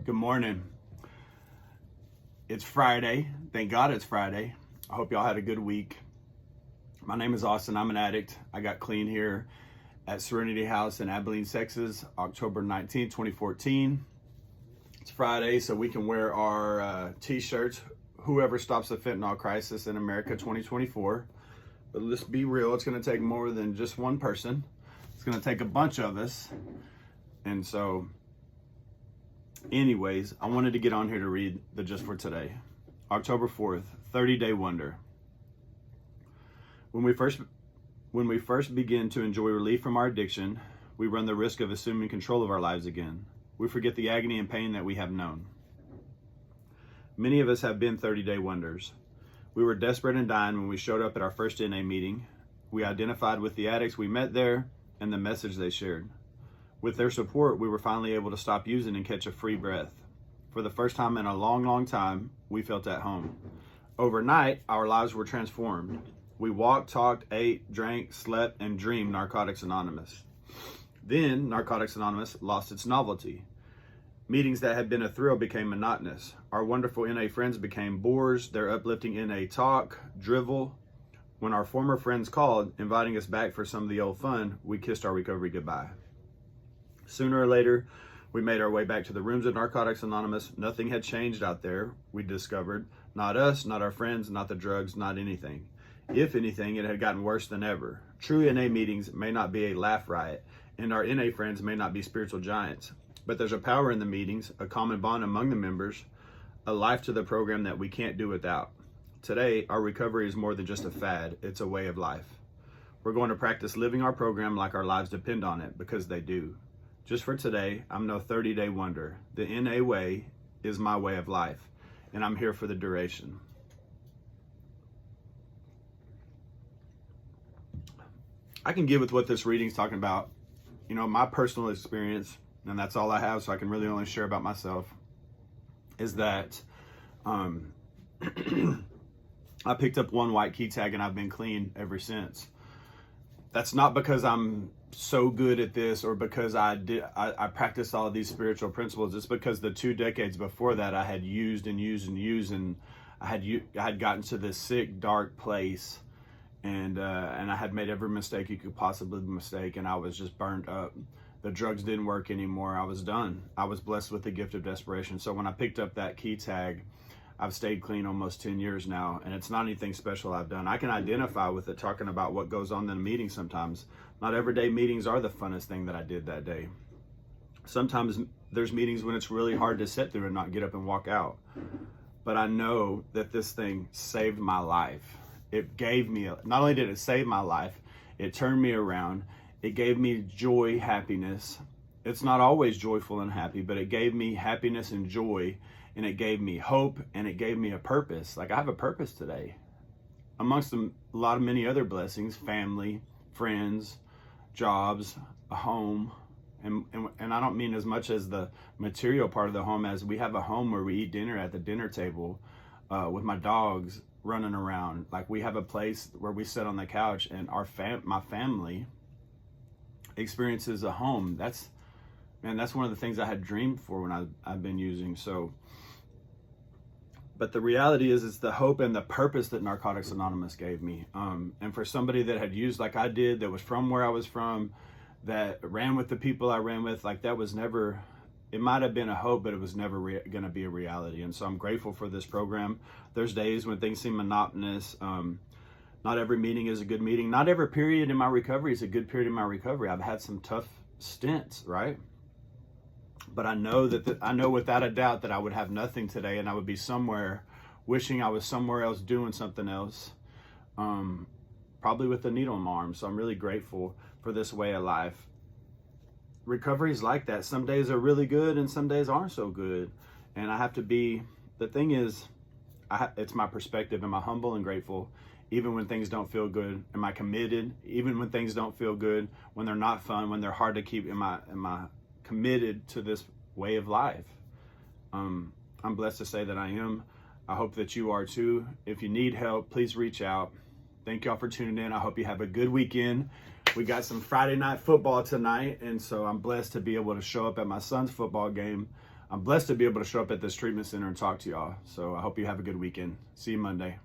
Good morning. It's Friday. Thank God it's Friday. I hope y'all had a good week. My name is Austin. I'm an addict. I got clean here at Serenity House in Abilene, Texas, October 19, 2014. It's Friday, so we can wear our t-shirts, Whoever Stops the Fentanyl Crisis in America 2024. But let's be real, it's going to take more than just one person. It's going to take a bunch of us. And so, anyways, I wanted to get on here to read the Just for Today. October 4th, 30-Day Wonder. When we first begin to enjoy relief from our addiction, we run the risk of assuming control of our lives again. We forget the agony and pain that we have known. Many of us have been 30-day wonders. We were desperate and dying when we showed up at our first NA meeting. We identified with the addicts we met there and the message they shared. With their support, we were finally able to stop using and catch a free breath. For the first time in a long, long time, we felt at home. Overnight, our lives were transformed. We walked, talked, ate, drank, slept, and dreamed Narcotics Anonymous. Then, Narcotics Anonymous lost its novelty. Meetings that had been a thrill became monotonous. Our wonderful NA friends became bores, their uplifting NA talk, drivel. When our former friends called, inviting us back for some of the old fun, we kissed our recovery goodbye. Sooner or later, we made our way back to the rooms of Narcotics Anonymous. Nothing had changed out there, we discovered. Not us, not our friends, not the drugs, not anything. If anything, it had gotten worse than ever. True NA meetings may not be a laugh riot, and our NA friends may not be spiritual giants. But there's a power in the meetings, a common bond among the members, a life to the program that we can't do without. Today, our recovery is more than just a fad, it's a way of life. We're going to practice living our program like our lives depend on it, because they do. Just for today, I'm no 30-day wonder. The NA way is my way of life, and I'm here for the duration. I can get with what this reading's talking about. You know, my personal experience, and that's all I have, so I can really only share about myself, is that I picked up one white key tag and I've been clean ever since. That's not because I'm so good at this or because I practiced all of these spiritual principles. It's because the 2 decades before that I had used and I had gotten to this sick, dark place, and I had made every mistake you could possibly mistake, and I was just burned up. The drugs didn't work anymore. I was done. I was blessed with the gift of desperation. So when I picked up that key tag, I've stayed clean almost 10 years now, and it's not anything special I've done. I can identify with it, talking about what goes on in the meeting sometimes. Not everyday meetings are the funnest thing that I did that day. Sometimes there's meetings when it's really hard to sit through and not get up and walk out. But I know that this thing saved my life. It gave me, not only did it save my life, it turned me around. It gave me joy, happiness. It's not always joyful and happy, but it gave me happiness and joy, and it gave me hope, and it gave me a purpose. Like, I have a purpose today. Amongst a lot of many other blessings, family, friends, jobs, a home, and I don't mean as much as the material part of the home, as we have a home where we eat dinner at the dinner table with my dogs running around. Like, we have a place where we sit on the couch, and my family experiences a home. That's one of the things I had dreamed for when I've been using. So, but the reality is, it's the hope and the purpose that Narcotics Anonymous gave me. And for somebody that had used like I did, that was from where I was from, that ran with the people I ran with, like, that was never, it might have been a hope, but it was never going to be a reality. And so I'm grateful for this program. There's days when things seem monotonous. Not every meeting is a good meeting. Not every period in my recovery is a good period in my recovery. I've had some tough stints, right? But I know I know without a doubt that I would have nothing today, and I would be somewhere wishing I was somewhere else doing something else, probably with a needle in my arm. So I'm really grateful for this way of life. Recovery is like that. Some days are really good and some days aren't so good. And I have to be, the thing is, it's my perspective. Am I humble and grateful? Even when things don't feel good? Am I committed? Even when things don't feel good, when they're not fun, when they're hard to keep, am I committed to this way of life? I'm blessed to say that I am. I hope that you are too. If you need help, please reach out. Thank y'all for tuning in. I hope you have a good weekend. We got some Friday night football tonight, and so I'm blessed to be able to show up at my son's football game I'm blessed to be able to show up at this treatment center and talk to y'all. So I hope you have a good weekend. See you Monday.